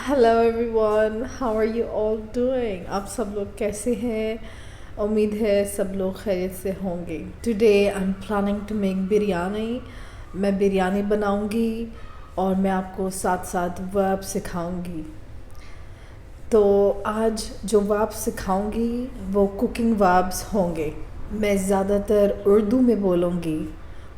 Hello everyone, how are you all doing? आप सब लोग कैसे हैं? उम्मीद है सब लोग खैरियत से होंगे। Today I am planning to make biryani. मैं बिरयानी बनाऊंगी और मैं आपको साथ साथ वर्ब सिखाऊंगी। तो आज जो वर्ब सिखाऊंगी वो कुकिंग वर्ब्स होंगे। मैं ज़्यादातर उर्दू में बोलूँगी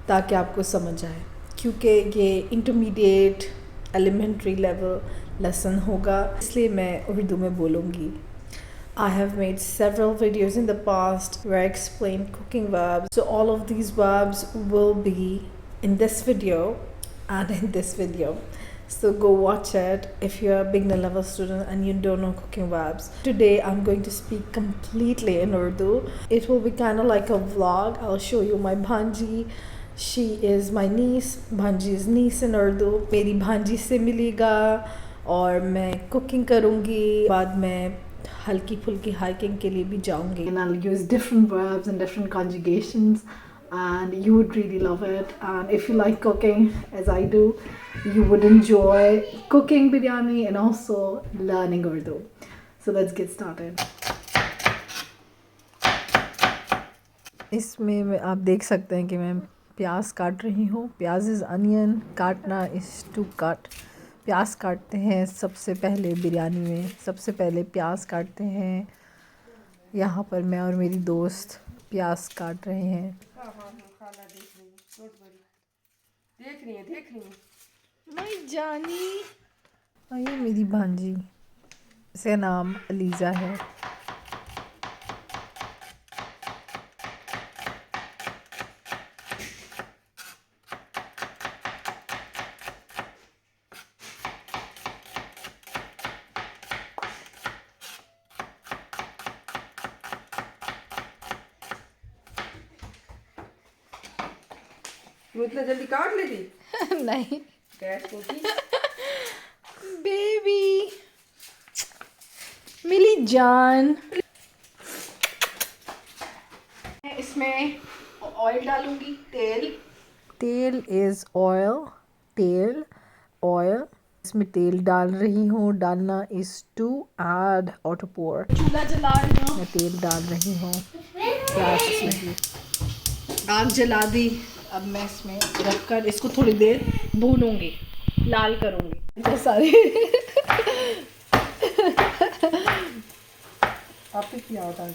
ताकि आपको समझ आए, क्योंकि ये इंटरमीडिएट एलिमेंट्री लेवल लेसन होगा, इसलिए मैं उर्दू में बोलूँगी। I have made several videos in the past where I explain cooking verbs. So all of these verbs will be in this video and in this video. So go watch it if you're a beginner level student and you don't know cooking verbs. Today I'm going to speak completely in Urdu. It will be kind of like a vlog. I'll show you my bhanji. She is my niece. Bhanji is niece in Urdu. मेरी भांजी से मिलेगा और मैं cooking करूँगी। बाद में हल्की फुल्की हाइकिंग के लिए भी जाऊंगी। And I'll use different verbs and different conjugations and you would really love it. And if you like cooking as I do, you would enjoy cooking biryani and also learning Urdu. So let's get started. इसमें आप देख सकते हैं कि मैं प्याज काट रही हूँ। प्याज इज़ अनियन, काटना इज़ टू कट। प्याज काटते हैं सबसे पहले बिरयानी में, सबसे पहले प्याज काटते हैं। यहाँ पर मैं और मेरी दोस्त प्याज काट रहे हैं। देख रही मैं जानी। और ये मेरी भांजी, इसका नाम अलीज़ा है। इतना जल्दी काट लेती? नहीं गैस को की बेबी, मिली जान। इसमें ऑयल डालूंगी, तेल इज़ ऑयल, तेल ऑयल। इसमें तेल डाल रही हूँ। डालना इज़ टू ऐड और टू पोर। चूल्हा जला रही हूँ, मैं तेल डाल रही हूँ। आग जला दी। अब मैं इसमें रखकर इसको थोड़ी देर भूनूंगी, लाल करूंगी। इतने सारे आपने किया होता है।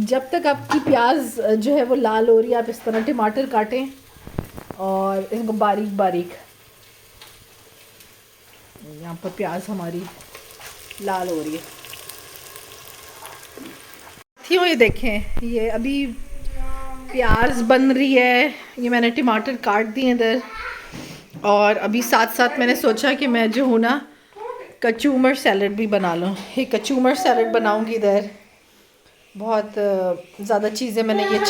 जब तक आपकी प्याज जो है वो लाल हो रही है, आप इस तरह टमाटर काटें और इनको बारीक बारीक। यहाँ पर प्याज हमारी लाल हो रही है। क्यों, ये देखें, ये अभी प्याज बन रही है। ये मैंने टमाटर काट दिए इधर, और अभी साथ साथ मैंने सोचा कि मैं जो हूँ ना कचूमर सैलड भी बना लूँ। ये कचूमर सैलड बनाऊँगी इधर। बहुत ज़्यादा चीज़ें मैंने ये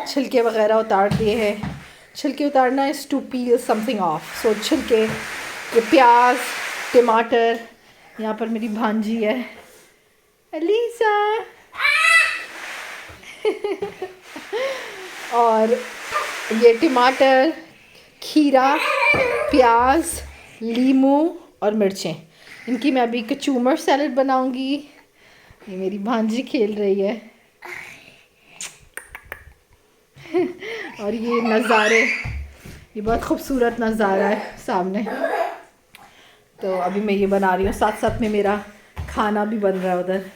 छिलके वगैरह उतार दिए हैं। छिलके उतारना is to peel something off. So छिलके, ये प्याज, टमाटर। यहाँ पर मेरी भांजी है अलीसा और ये टमाटर, खीरा, प्याज, लीमू और मिर्चें, इनकी मैं अभी कचूमर सैलड बनाऊंगी। ये मेरी भांजी खेल रही है और ये नज़ारे, ये बहुत खूबसूरत नज़ारा है सामने। तो अभी मैं ये बना रही हूँ, साथ साथ में मेरा खाना भी बन रहा है उधर।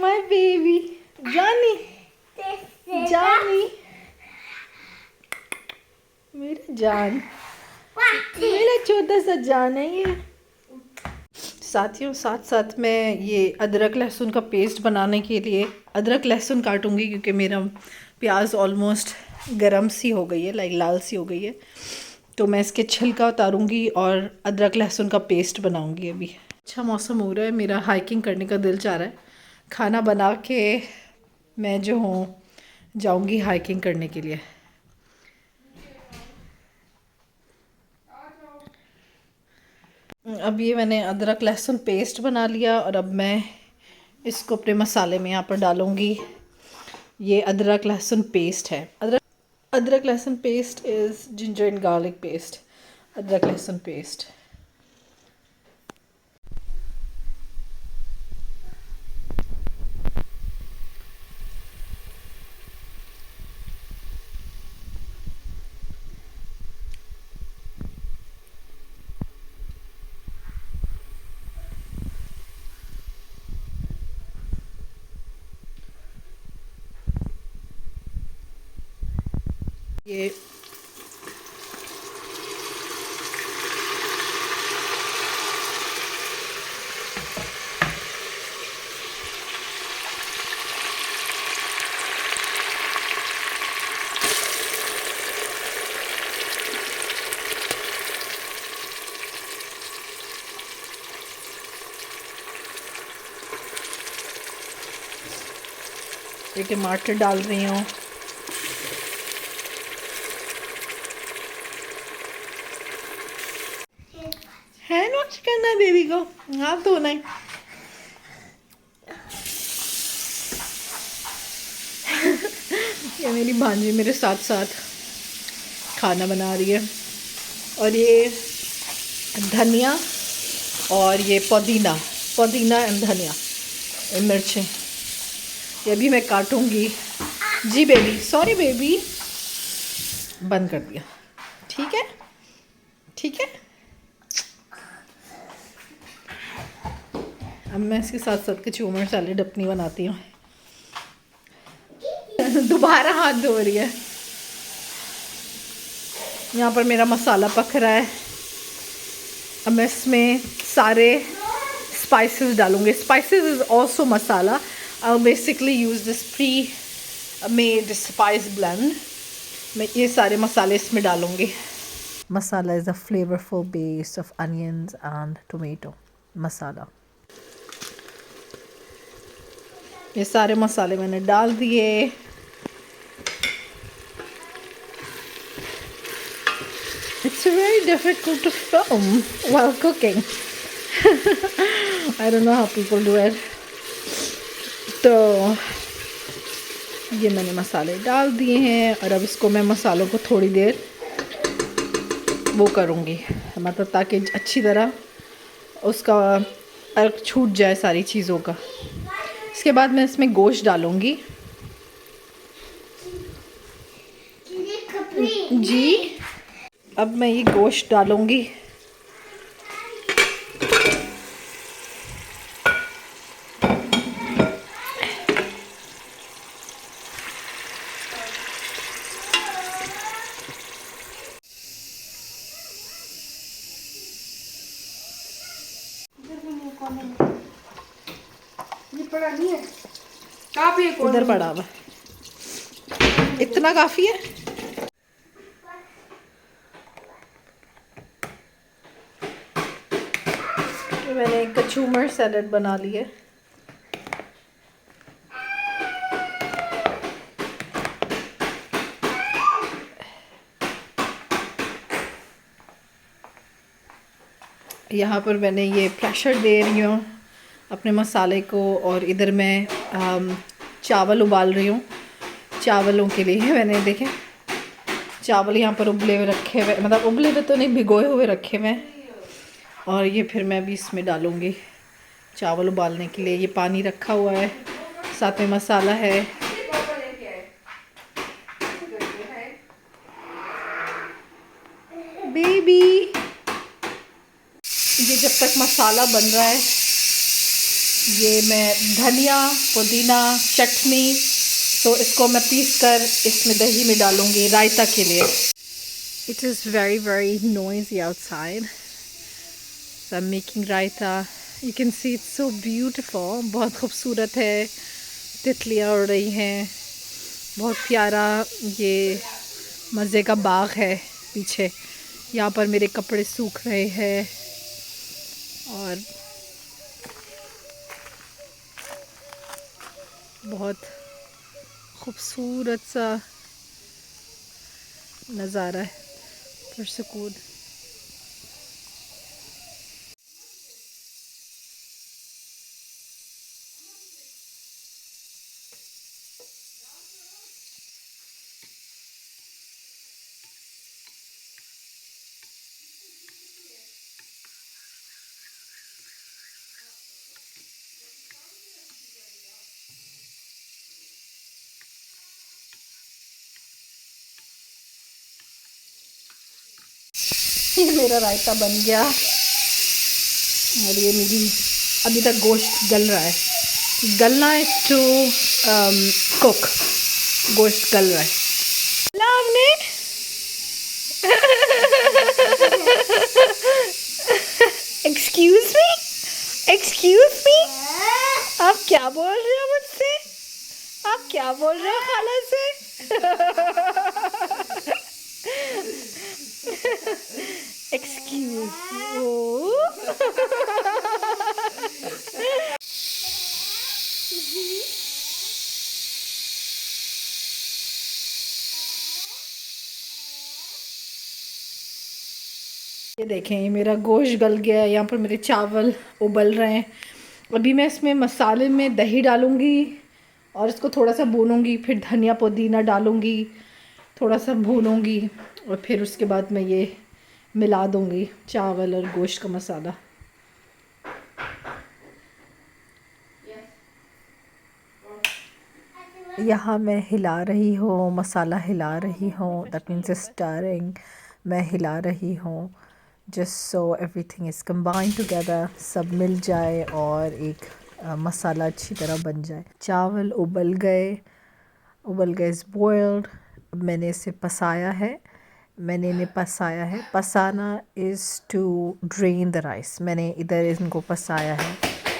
माय बेबी जानी, जानी मेरा जान, मेरा छोटा सा जान है ये। साथियों, साथ साथ मैं ये अदरक लहसुन का पेस्ट बनाने के लिए अदरक लहसुन काटूंगी, क्योंकि मेरा प्याज ऑलमोस्ट गरम सी हो गई है, लाइक लाल सी हो गई है। तो मैं इसके छिलका उतारूंगी और अदरक लहसुन का पेस्ट बनाऊंगी अभी। अच्छा मौसम हो रहा है, मेरा हाइकिंग करने का दिल चाह रहा है। खाना बना के मैं जो हूँ जाऊंगी हाइकिंग करने के लिए। अब ये मैंने अदरक लहसुन पेस्ट बना लिया और अब मैं इसको अपने मसाले में यहाँ पर डालूँगी। ये अदरक लहसुन पेस्ट है। अदरक लहसुन paste is ginger and garlic paste, अदरक लहसुन पेस्ट। ये टमाटर डाल रही हूँ। हैंड वॉश करना है बेबी को, हाथ धोना है। ये मेरी भांजी मेरे साथ साथ खाना बना रही है। और ये धनिया और ये पुदीना, पुदीना एंड धनिया, ये मिर्चें, ये भी मैं काटूंगी। जी बेबी, सॉरी बेबी, बंद कर दिया। ठीक है, ठीक है। अब मैं इसके साथ साथ कचूमर सैलेड अपनी बनाती हूँ। दोबारा हाथ धो रही है। यहाँ पर मेरा मसाला पक रहा है। अब मैं इसमें सारे स्पाइसेस डालूँगी। Spices is also masala. I will basically use this pre made spice blend. मैं ये सारे मसाले इसमें डालूँगी। Masala is a flavourful base of onions and tomato masala. ये सारे मसाले मैंने डाल दिए। It's very difficult to film while cooking. I don't know how people do it. तो ये मैंने मसाले डाल दिए हैं और अब इसको मैं मसालों को थोड़ी देर वो करूँगी, मतलब ताकि अच्छी तरह उसका अर्क छूट जाए सारी चीज़ों का। इसके बाद मैं इसमें गोश्त डालूँगी। जी, अब मैं ये गोश्त डालूँगी। ये पड़ा नहीं है, काफी है, उधर पड़ा हुआ, इतना काफ़ी है। तो मैंने कचूमर सैलेड बना ली है। यहाँ पर मैंने ये प्रेशर दे रही हूँ अपने मसाले को, और इधर मैं चावल उबाल रही हूँ। चावलों के लिए मैंने देखे चावल यहाँ पर उबले हुए रखे हुए, मतलब उबले हुए तो नहीं, भिगोए हुए रखे हुए। और ये फिर मैं भी इसमें डालूँगी चावल उबालने के लिए। ये पानी रखा हुआ है, साथ में मसाला है। बेबी, ये जब तक मसाला बन रहा है, ये मैं धनिया, पुदीना, चटनी, तो इसको मैं पीस कर इसमें दही में डालूँगी रायता के लिए। It is very very noisy outside, so I am making raita. You can see it's so beautiful, बहुत खूबसूरत है। तितलियाँ उड़ रही हैं, बहुत प्यारा ये मज़े का बाग है पीछे। यहाँ पर मेरे कपड़े सूख रहे हैं और बहुत खूबसूरत सा नज़ारा है, पुरसुकून। ये मेरा रायता बन गया और ये मेरी अभी तक गोश्त गल रहा है। गलना इज टू कुक। गोश्त गल रहा है। आपने एक्सक्यूज मी आप क्या बोल रहे हो मुझसे? आप क्या बोल रहे हो खाला से? एक्सक्यूज ये देखें, ये मेरा गोश्त गल गया है। यहाँ पर मेरे चावल उबल रहे हैं। अभी मैं इसमें मसाले में दही डालूँगी और इसको थोड़ा सा भूनूंगी, फिर धनिया पुदीना डालूँगी, थोड़ा सा भूनूंगी और फिर उसके बाद मैं ये मिला दूँगी चावल और गोश्त का मसाला। यहाँ मैं हिला रही हूँ, मसाला हिला रही हूँ, दैट मीन्स स्टरिंग। मैं हिला रही हूँ just so everything is combined together, सब मिल जाए और एक मसाला अच्छी तरह बन जाए। चावल उबल गए इज़ बॉयल्ड। अब मैंने इसे पसाया है। पसाना is to drain the rice. मैंने इधर इनको पसाया है।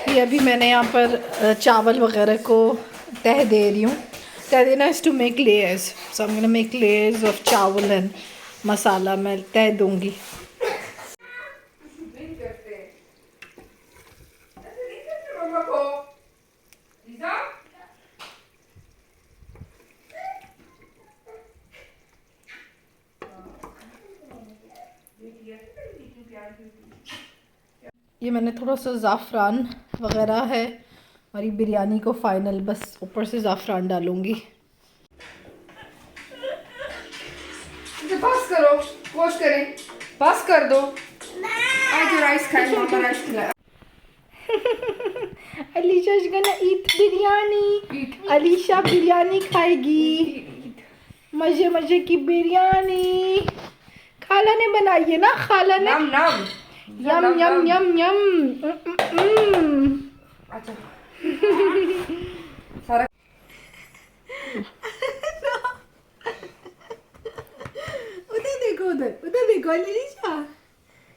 ये अभी मैंने यहाँ पर चावल वगैरह को तह दे रही हूँ। तह देना is to make layers. So I am gonna make layers of chawal and masala मैं तह दूँगी। ये मैंने थोड़ा सा ज़ाफ़रान वग़ैरह है और ये बिरयानी को फाइनल बस ऊपर से ज़ाफ़रान डालूँगी। बस करो, वॉश करें, बस कर दो। आज राइस खाए, मामा राइस खिलाया। अलीशा इज गोना ईट बिरयानी। अलीशा बिरयानी खाएगी। मज़े मज़े की बिरयानी खाला ने बनाई है ना, खाला ने। नम नम यम यम यम यम। अच्छा सारा उधर देखो अलीशा,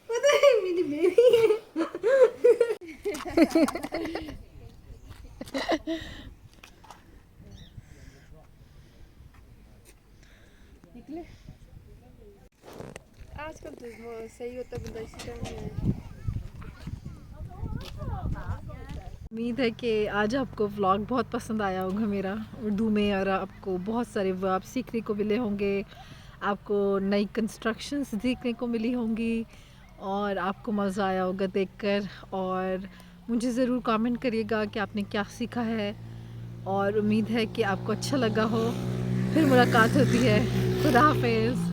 उधर मेरी बेबी। निकले आजकल तो सही होता बंदा इसी टाइम में। उम्मीद है कि आज आपको व्लॉग बहुत पसंद आया होगा मेरा उर्दू में, और आपको बहुत सारे वर्ब सीखने को मिले होंगे, आपको नई कंस्ट्रक्शंस देखने को मिली होंगी और आपको मज़ा आया होगा देखकर। और मुझे ज़रूर कमेंट करिएगा कि आपने क्या सीखा है, और उम्मीद है कि आपको अच्छा लगा हो। फिर मुलाकात होती है। खुदा हाफिज़।